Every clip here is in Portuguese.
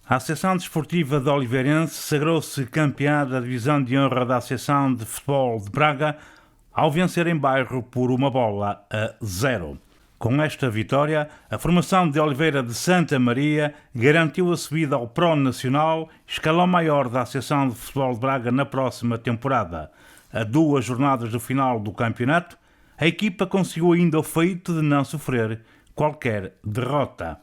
A Associação Desportiva de Oliveirense sagrou-se campeã da Divisão de Honra da Associação de Futebol de Braga ao vencer em Bairro por 1-0. Com esta vitória, a formação de Oliveira de Santa Maria garantiu a subida ao Pro Nacional, escalão maior da Associação de Futebol de Braga na próxima temporada. A 2 jornadas do final do campeonato, a equipa conseguiu ainda o feito de não sofrer qualquer derrota.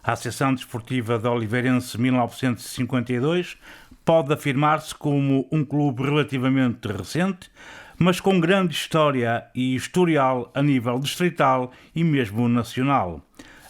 A Associação Desportiva de Oliveirense 1952 pode afirmar-se como um clube relativamente recente, mas com grande história e historial a nível distrital e mesmo nacional.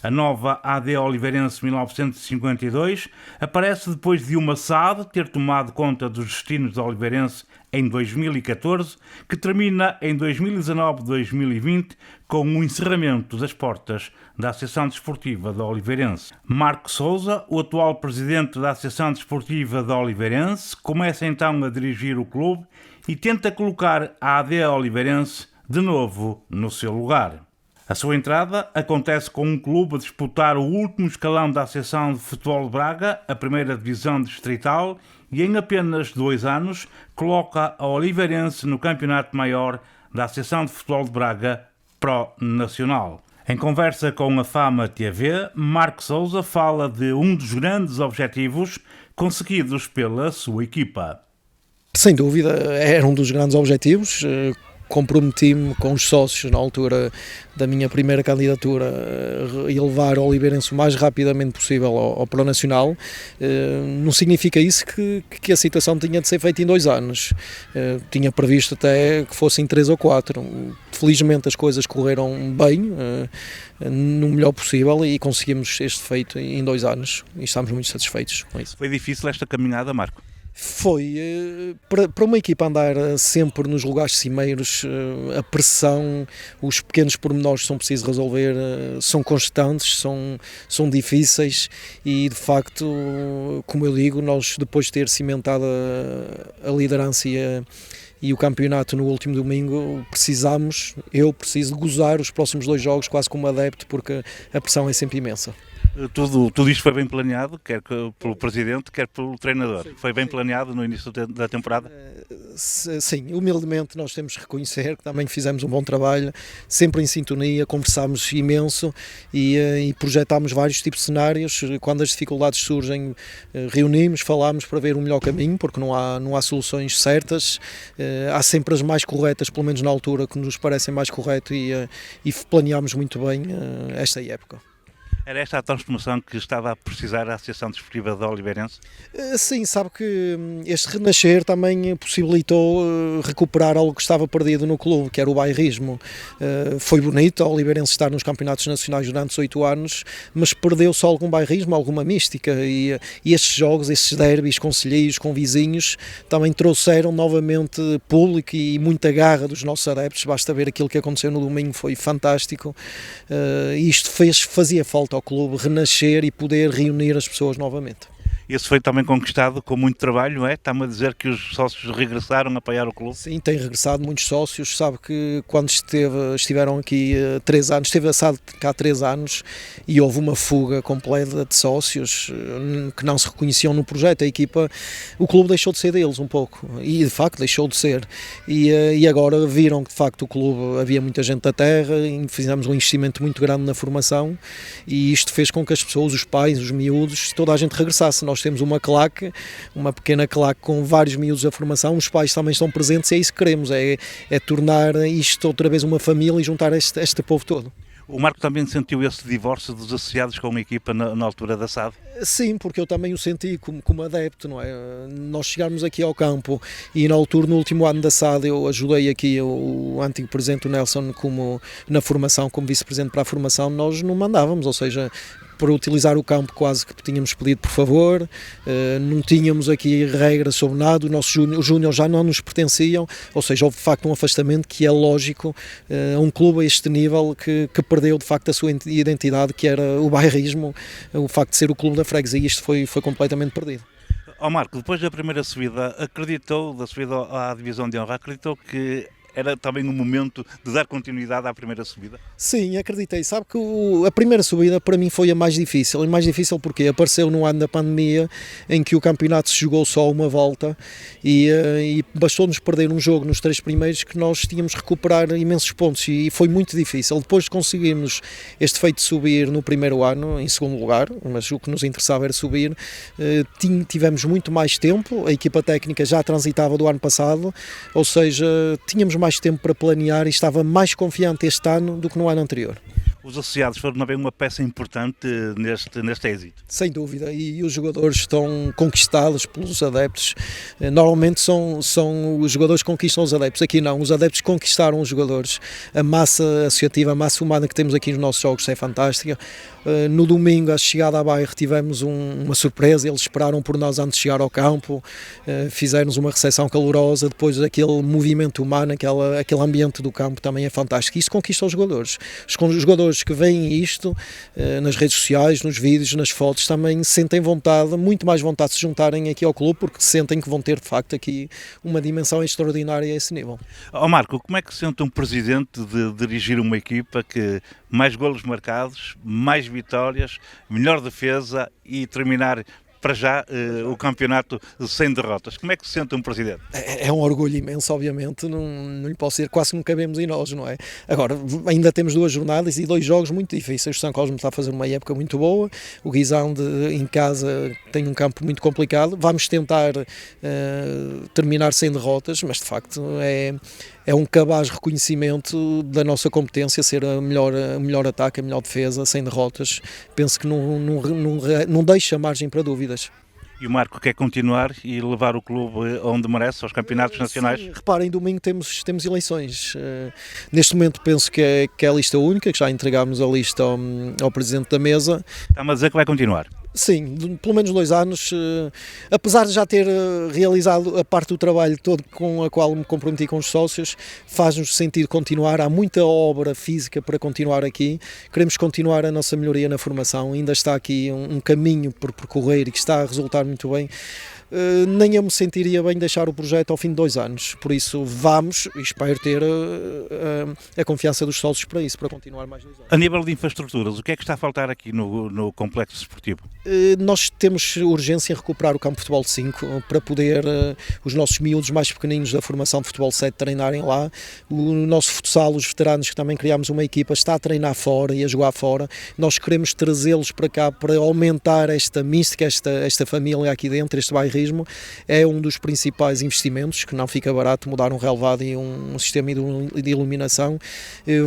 A nova AD Oliveirense 1952 aparece depois de uma SAD ter tomado conta dos destinos de Oliveirense em 2014, que termina em 2019-2020 com o encerramento das portas da Associação Desportiva de Oliveirense. Marco Sousa, o atual presidente da Associação Desportiva de Oliveirense, começa então a dirigir o clube e tenta colocar a AD Oliveirense de novo no seu lugar. A sua entrada acontece com um clube a disputar o último escalão da Associação de Futebol de Braga, a primeira divisão distrital, e em apenas 2 anos coloca a Oliveirense no campeonato maior da Associação de Futebol de Braga Pro Nacional. Em conversa com a Fama TV, Marco Sousa fala de um dos grandes objetivos conseguidos pela sua equipa. Sem dúvida, era um dos grandes objetivos. Comprometi-me com os sócios na altura da minha primeira candidatura a elevar o Oliveirense o mais rapidamente possível ao Pro Nacional. Não significa isso que a situação tinha de ser feita em 2 anos. Tinha previsto até que fossem 3 ou 4. Felizmente as coisas correram bem, no melhor possível, e conseguimos este feito em 2 anos e estamos muito satisfeitos com isso. Foi difícil esta caminhada, Marco? Foi, para uma equipa andar sempre nos lugares cimeiros, a pressão, os pequenos pormenores que são precisos resolver são constantes, são difíceis e de facto, como eu digo, nós depois de ter cimentado a liderança e o campeonato no último domingo, eu preciso gozar os próximos 2 jogos quase como adepto, porque a pressão é sempre imensa. Tudo isto foi bem planeado, quer pelo Presidente, quer pelo treinador. Foi bem planeado no início da temporada? Sim, humildemente nós temos que reconhecer que também fizemos um bom trabalho, sempre em sintonia, conversámos imenso e projetámos vários tipos de cenários. Quando as dificuldades surgem, reunimos, falámos para ver o melhor caminho, porque não há soluções certas, há sempre as mais corretas, pelo menos na altura, que nos parecem mais corretas e planeámos muito bem esta época. Era esta a transformação que estava a precisar a Associação Desportiva de Oliveirense? Sim, sabe que este renascer também possibilitou recuperar algo que estava perdido no clube, que era o bairrismo. Foi bonito a Oliveirense estar nos campeonatos nacionais durante 8 anos, mas perdeu-se algum bairrismo, alguma mística, e estes jogos, estes derbys concelhios, com vizinhos, também trouxeram novamente público e muita garra dos nossos adeptos. Basta ver aquilo que aconteceu no domingo, foi fantástico. Isto fazia falta ao clube renascer e poder reunir as pessoas novamente. Esse foi também conquistado com muito trabalho, não é? Está-me a dizer que os sócios regressaram a apoiar o clube? Sim, tem regressado muitos sócios. Sabe que quando estiveram aqui 3 anos, esteve assado cá 3 anos e houve uma fuga completa de sócios que não se reconheciam no projeto. O clube deixou de ser deles um pouco e de facto deixou de ser. E agora viram que de facto o clube, havia muita gente da terra, e fizemos um investimento muito grande na formação e isto fez com que as pessoas, os pais, os miúdos, toda a gente regressasse. Nós temos uma claque, uma pequena claque com vários miúdos da formação, os pais também estão presentes e é isso que queremos, é tornar isto outra vez uma família e juntar este povo todo. O Marco também sentiu esse divórcio dos associados com a equipa na altura da SAD? Sim, porque eu também o senti como adepto, não é? Nós chegarmos aqui ao campo e na altura, no último ano da SAD, eu ajudei aqui o antigo presidente, o Nelson, na formação, como vice-presidente para a formação, nós não mandávamos, ou seja, para utilizar o campo quase que tínhamos pedido por favor, não tínhamos aqui regras sobre nada, os júniores já não nos pertenciam, ou seja, houve de facto um afastamento que é lógico a um clube a este nível que perdeu de facto a sua identidade, que era o bairrismo, o facto de ser o clube da freguesia, isto foi completamente perdido. Marco, depois da primeira subida, da subida à Divisão de Honra, acreditou que era também um momento de dar continuidade à primeira subida? Sim, acreditei. Sabe que a primeira subida para mim foi a mais difícil. E mais difícil porque apareceu no ano da pandemia em que o campeonato se jogou só uma volta e bastou-nos perder um jogo nos 3 primeiros que nós tínhamos de recuperar imensos pontos e foi muito difícil. Depois de conseguirmos este feito de subir no primeiro ano, em segundo lugar, mas o que nos interessava era subir, tivemos muito mais tempo, a equipa técnica já transitava do ano passado, ou seja, tínhamos mais tempo para planear e estava mais confiante este ano do que no ano anterior. Os associados foram também uma peça importante neste êxito. Sem dúvida, e os jogadores estão conquistados pelos adeptos. Normalmente são os jogadores que conquistam os adeptos, aqui não, os adeptos conquistaram os jogadores. A massa associativa, a massa humana que temos aqui nos nossos jogos é fantástica. No domingo, à chegada à bairro, tivemos uma surpresa, eles esperaram por nós antes de chegar ao campo, fizeram-nos uma recepção calorosa, depois aquele movimento humano, aquele ambiente do campo também é fantástico. Isso conquista os jogadores. Os jogadores que veem isto nas redes sociais, nos vídeos, nas fotos, também sentem vontade, muito mais vontade de se juntarem aqui ao clube, porque sentem que vão ter de facto aqui uma dimensão extraordinária a esse nível. Marco, como é que se sente um presidente de dirigir uma equipa que mais golos marcados, mais vitórias, melhor defesa e terminar para já o campeonato sem derrotas? Como é que se sente um presidente? É um orgulho imenso, obviamente, não lhe posso dizer, quase que não cabemos em nós, não é? Agora, ainda temos 2 jornadas e 2 jogos muito difíceis. O São Cosme está a fazer uma época muito boa, o Guisão em casa tem um campo muito complicado. Vamos tentar terminar sem derrotas, mas de facto é um cabaz reconhecimento da nossa competência, ser a melhor ataque, a melhor defesa, sem derrotas. Penso que não deixa margem para dúvidas. E o Marco quer continuar e levar o clube onde merece, aos campeonatos nacionais? Sim, reparem, domingo temos eleições. Neste momento penso que é a lista única, que já entregámos a lista ao Presidente da Mesa. Está-me a dizer que vai continuar? Sim, pelo menos 2 anos, apesar de já ter realizado a parte do trabalho todo com a qual me comprometi com os sócios, faz-nos sentido continuar, há muita obra física para continuar aqui, queremos continuar a nossa melhoria na formação, ainda está aqui um caminho por percorrer e que está a resultar muito bem. Nem eu me sentiria bem deixar o projeto ao fim de 2 anos, por isso vamos e espero ter a confiança dos sócios para isso, para continuar mais 2 anos. A nível de infraestruturas, o que é que está a faltar aqui no complexo desportivo? Nós temos urgência em recuperar o campo de futebol 5 para poder os nossos miúdos mais pequeninos da formação de futebol 7 treinarem lá. O nosso futsal, os veteranos, que também criámos uma equipa, está a treinar fora e a jogar fora. Nós queremos trazê-los para cá para aumentar esta mística, esta família aqui dentro, este bairrismo. É um dos principais investimentos, que não fica barato mudar um relevado e um sistema de iluminação.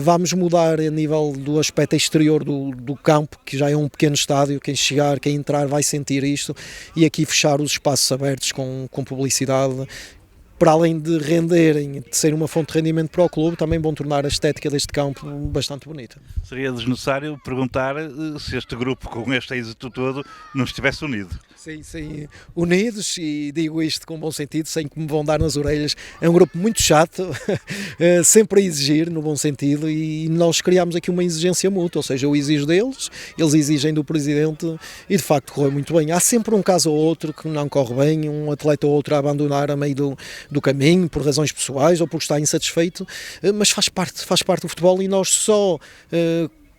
Vamos mudar a nível do aspecto exterior do campo, que já é um pequeno estádio, quem chegar, quem entrar vai sentir isto, e aqui fechar os espaços abertos com publicidade, para além de renderem, de ser uma fonte de rendimento para o clube, também vão tornar a estética deste campo bastante bonita. Seria desnecessário perguntar se este grupo, com este êxito todo, não estivesse unido. Sim, unidos, e digo isto com bom sentido, sem que me vão dar nas orelhas. É um grupo muito chato, sempre a exigir, no bom sentido, e nós criámos aqui uma exigência mútua, ou seja, eu exijo deles, eles exigem do Presidente, e de facto correu muito bem. Há sempre um caso ou outro que não corre bem, um atleta ou outro a abandonar a meio do caminho, por razões pessoais ou porque está insatisfeito, mas faz parte do futebol, e nós só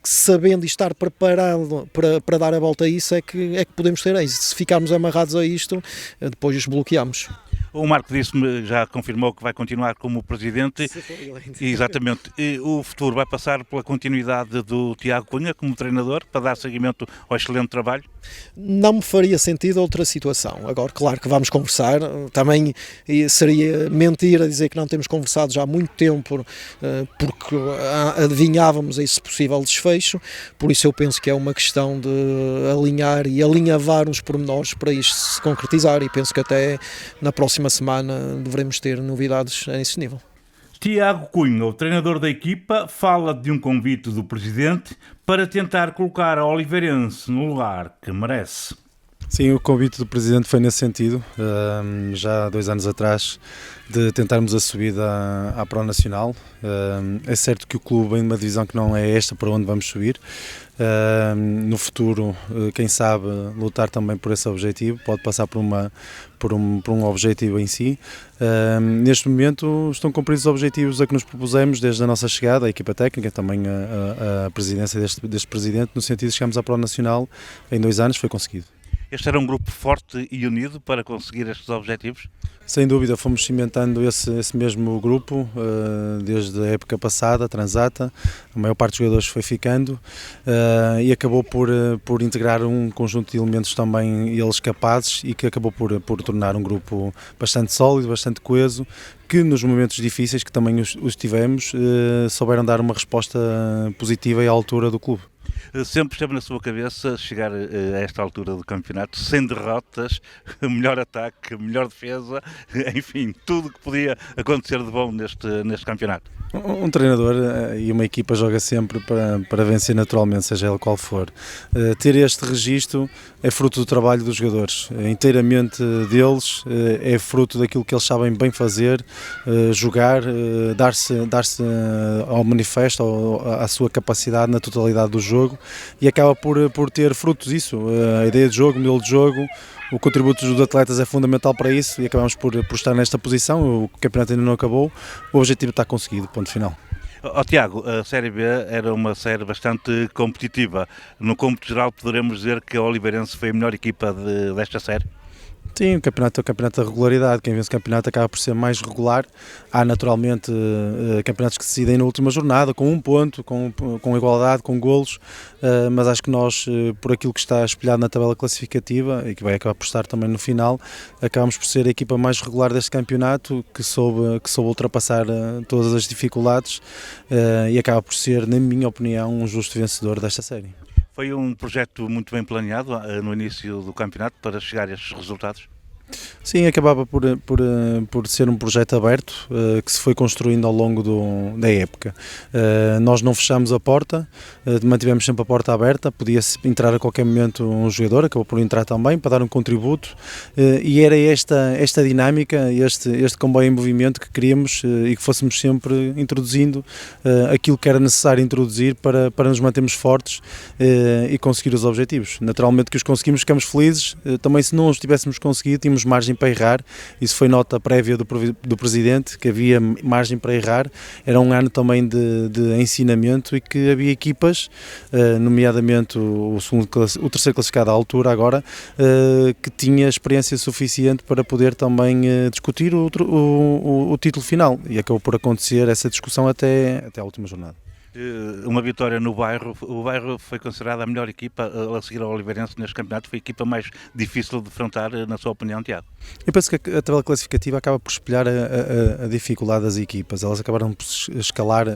sabendo e estar preparado para dar a volta a isso é que podemos ter êxito. Se ficarmos amarrados a isto, depois os bloqueamos. O Marco disse-me, já confirmou que vai continuar como presidente. Exatamente. E o futuro vai passar pela continuidade do Tiago Cunha como treinador, para dar seguimento ao excelente trabalho? Não me faria sentido outra situação. Agora, claro que vamos conversar. Também seria mentira dizer que não temos conversado já há muito tempo, porque adivinhávamos esse possível desfecho. Por isso eu penso que é uma questão de alinhar e alinhavar uns pormenores para isto se concretizar, e penso que até na próxima semana devemos ter novidades a esse nível. Tiago Cunha, o treinador da equipa, fala de um convite do presidente para tentar colocar a Oliveirense no lugar que merece. Sim, o convite do Presidente foi nesse sentido, já há 2 anos atrás, de tentarmos a subida à Pro Nacional. É certo que o clube vem de uma divisão que não é esta para onde vamos subir. No futuro, quem sabe, lutar também por esse objetivo, pode passar por um objetivo em si. Neste momento estão cumpridos os objetivos a que nos propusemos desde a nossa chegada, a equipa técnica, também a presidência deste Presidente, no sentido de chegarmos à Pro Nacional em 2 anos, foi conseguido. Este era um grupo forte e unido para conseguir estes objetivos? Sem dúvida, fomos cimentando esse mesmo grupo desde a época passada, Transata, a maior parte dos jogadores foi ficando e acabou por integrar um conjunto de elementos também eles capazes e que acabou por tornar um grupo bastante sólido, bastante coeso, que nos momentos difíceis que também os tivemos souberam dar uma resposta positiva e à altura do clube. Sempre esteve na sua cabeça chegar a esta altura do campeonato sem derrotas, melhor ataque, melhor defesa, enfim, tudo o que podia acontecer de bom neste campeonato. Um treinador e uma equipa joga sempre para vencer naturalmente, seja ele qual for. Ter este registro é fruto do trabalho dos jogadores, inteiramente deles, é fruto daquilo que eles sabem bem fazer, jogar, dar-se ao manifesto, à sua capacidade na totalidade do jogo e acaba por ter frutos disso, a ideia de jogo, o modelo de jogo. O contributo dos atletas é fundamental para isso e acabamos por estar nesta posição. O campeonato ainda não acabou, o objetivo está conseguido, ponto final. Tiago, a Série B era uma série bastante competitiva. No cômputo geral poderemos dizer que a Oliveirense foi a melhor equipa desta série? Sim, o campeonato é o campeonato da regularidade, quem vence o campeonato acaba por ser mais regular. Há naturalmente campeonatos que se decidem na última jornada, com 1 ponto, com igualdade, com golos, mas acho que nós, por aquilo que está espelhado na tabela classificativa e que vai acabar por estar também no final, acabamos por ser a equipa mais regular deste campeonato, que soube ultrapassar todas as dificuldades e acaba por ser, na minha opinião, um justo vencedor desta série. Foi um projeto muito bem planeado no início do campeonato para chegar a estes resultados? Sim, acabava por ser um projeto aberto que se foi construindo ao longo da época. Nós não fechamos a porta, mantivemos sempre a porta aberta, podia-se entrar a qualquer momento um jogador, acabou por entrar também para dar um contributo e era esta dinâmica, este comboio em movimento que queríamos e que fôssemos sempre introduzindo aquilo que era necessário introduzir para nos mantermos fortes e conseguir os objetivos. Naturalmente que os conseguimos, ficamos felizes, também se não os tivéssemos conseguido, tínhamos margem para errar, isso foi nota prévia do Presidente, que havia margem para errar, era um ano também de ensinamento e que havia equipas, nomeadamente o terceiro classificado à altura agora, que tinha experiência suficiente para poder também discutir o título final e acabou por acontecer essa discussão até a última jornada. Uma vitória no Bairro, o Bairro foi considerada a melhor equipa a seguir ao Oliveirense neste campeonato, foi a equipa mais difícil de defrontar, na sua opinião, Tiago? Eu penso que a tabela classificativa acaba por espelhar a dificuldade das equipas, elas acabaram por escalar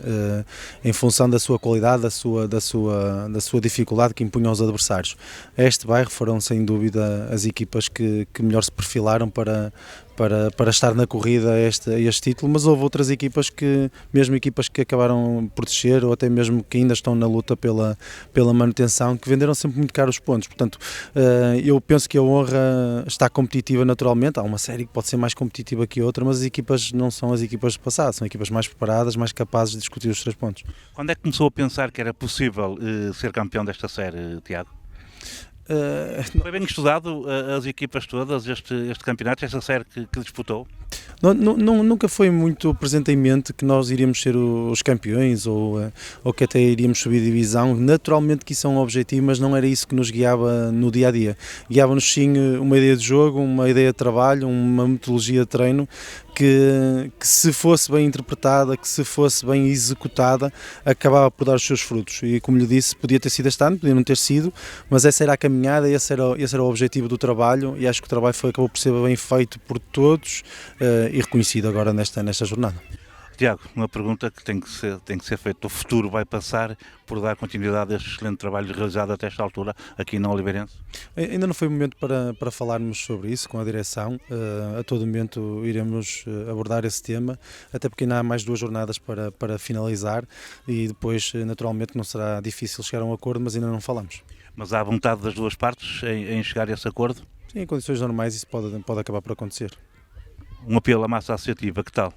em função da sua qualidade, da sua dificuldade que impunham aos adversários. Este Bairro foram sem dúvida as equipas que melhor se perfilaram para estar na corrida a este título, mas houve outras equipas mesmo equipas que acabaram por descer ou até mesmo que ainda estão na luta pela manutenção, que venderam sempre muito caro os pontos. Portanto, eu penso que a honra está competitiva naturalmente, há uma série que pode ser mais competitiva que outra, mas as equipas não são as equipas do passado, são equipas mais preparadas, mais capazes de discutir os 3 pontos. Quando é que começou a pensar que era possível ser campeão desta série, Tiago? Foi bem estudado as equipas todas, este campeonato, esta série que disputou? Nunca foi muito presente em mente que nós iríamos ser os campeões ou que até iríamos subir divisão. Naturalmente que isso é um objetivo, mas não era isso que nos guiava no dia-a-dia. Guiava-nos sim uma ideia de jogo, uma ideia de trabalho, uma metodologia de treino que se fosse bem interpretada, que se fosse bem executada, acabava por dar os seus frutos. E como lhe disse, podia ter sido este ano, podia não ter sido, mas essa era a caminhada, esse era o objetivo do trabalho e acho que o trabalho acabou por ser bem feito por todos e reconhecido agora nesta jornada. Tiago, uma pergunta que tem que ser feita. O futuro vai passar por dar continuidade a este excelente trabalho realizado até esta altura aqui na Oliveirense? Ainda não foi momento para falarmos sobre isso com a direção. A todo momento iremos abordar esse tema, até porque ainda há mais 2 jornadas para finalizar e depois, naturalmente, não será difícil chegar a um acordo, mas ainda não falamos. Mas há vontade das duas partes em chegar a esse acordo? Sim, em condições normais isso pode acabar por acontecer. Um apelo à massa associativa, que tal?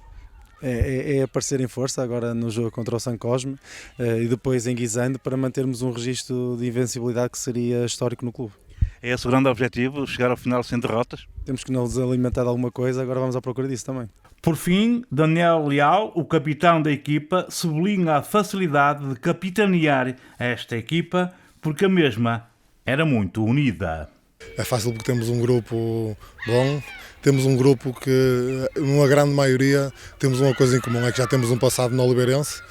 É aparecer em força agora no jogo contra o San Cosme e depois em Guisande para mantermos um registro de invencibilidade que seria histórico no clube. É esse o grande objetivo, chegar ao final sem derrotas? Temos que nos alimentar de alguma coisa, agora vamos à procura disso também. Por fim, Daniel Leal, o capitão da equipa, sublinha a facilidade de capitanear esta equipa porque a mesma era muito unida. É fácil porque temos um grupo bom, temos um grupo que, numa grande maioria, temos uma coisa em comum, é que já temos um passado no Oliveirense,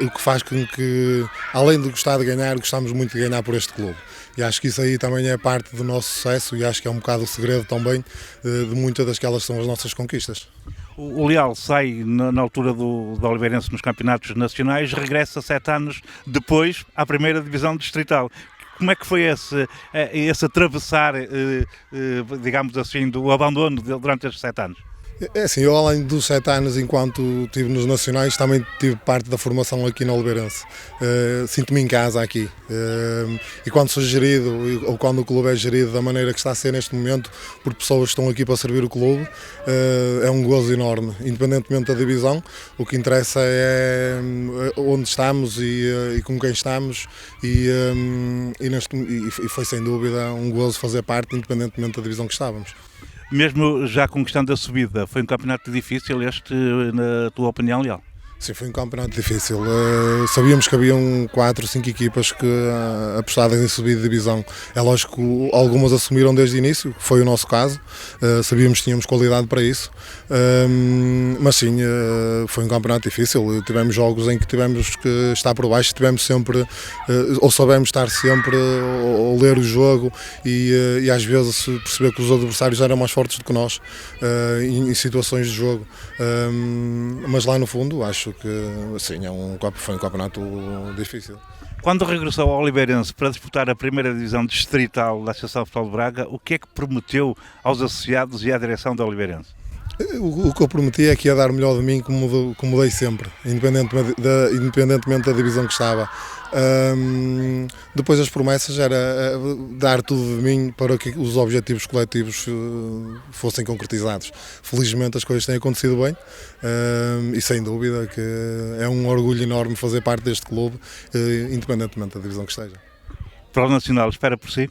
o que faz com que, além de gostar de ganhar, gostamos muito de ganhar por este clube. E acho que isso aí também é parte do nosso sucesso e acho que é um bocado o segredo também de muitas daquelas que são as nossas conquistas. O Leal sai na altura do Oliveirense nos campeonatos nacionais, regressa 7 anos depois à primeira divisão distrital. Como é que foi esse atravessar, digamos assim, do abandono durante estes 7 anos? É assim, eu além dos 7 anos enquanto estive nos Nacionais, também tive parte da formação aqui na Oliveirense. Sinto-me em casa aqui. E quando sou gerido, ou quando o clube é gerido da maneira que está a ser neste momento, por pessoas que estão aqui para servir o clube, é um gozo enorme. Independentemente da divisão, o que interessa é onde estamos e com quem estamos e foi sem dúvida um gozo fazer parte, independentemente da divisão que estávamos. Mesmo já conquistando a subida, foi um campeonato difícil este, na tua opinião, Leal? Sim, foi um campeonato difícil. Sabíamos que haviam 4 ou 5 equipas que apostadas em subir de divisão. É lógico que algumas assumiram desde o início, que foi o nosso caso. Sabíamos que tínhamos qualidade para isso. Mas sim, foi um campeonato difícil. Tivemos jogos em que tivemos que estar por baixo, tivemos sempre, ou soubemos estar sempre, ou ler o jogo e às vezes perceber que os adversários eram mais fortes do que nós em situações de jogo. Mas lá no fundo, acho que sim, foi um campeonato difícil. Quando regressou ao Oliveirense para disputar a primeira divisão distrital da Associação de Futebol de Braga, o que é que prometeu aos associados e à direção da Oliveirense? O que eu prometi é que ia dar o melhor de mim, como dei sempre, independentemente da divisão que estava. Depois as promessas era dar tudo de mim para que os objetivos coletivos fossem concretizados. Felizmente as coisas têm acontecido bem e sem dúvida que é um orgulho enorme fazer parte deste clube, independentemente da divisão que esteja. Para o Nacional, espera por si?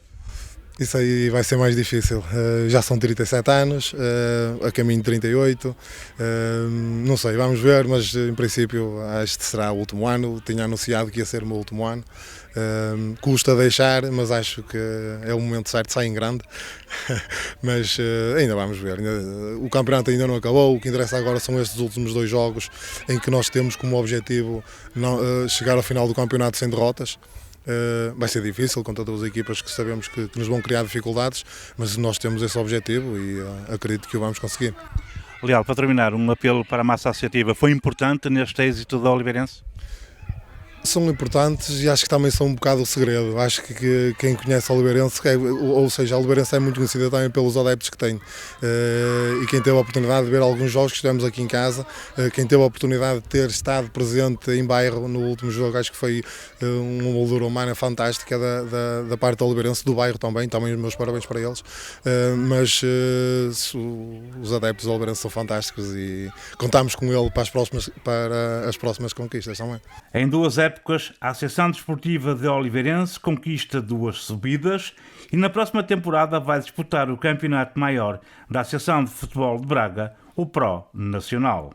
Isso aí vai ser mais difícil. Já são 37 anos, a caminho de 38. Não sei, vamos ver, mas em princípio este será o último ano. Tinha anunciado que ia ser o meu último ano. Custa deixar, mas acho que é o momento certo, sai em grande. Mas ainda vamos ver. O campeonato ainda não acabou. O que interessa agora são estes últimos 2 jogos em que nós temos como objetivo chegar ao final do campeonato sem derrotas. Vai ser difícil com todas as equipas que sabemos que nos vão criar dificuldades, mas nós temos esse objetivo e acredito que o vamos conseguir. Leal, para terminar, um apelo para a massa associativa. Foi importante neste êxito da Oliveirense? São importantes e acho que também são um bocado o segredo. Acho que quem conhece a Oliveirense, ou seja, a Oliveirense é muito conhecida também pelos adeptos que tem. E quem teve a oportunidade de ver alguns jogos que estivemos aqui em casa, quem teve a oportunidade de ter estado presente em bairro no último jogo, acho que foi uma moldura humana fantástica da parte da Oliveirense, do bairro também os meus parabéns para eles. Mas os adeptos da Oliveirense são fantásticos e contamos com ele para as próximas conquistas também. Em 2 épocas, a Associação Desportiva de Oliveirense conquista 2 subidas e na próxima temporada vai disputar o campeonato maior da Associação de Futebol de Braga, o Pro Nacional.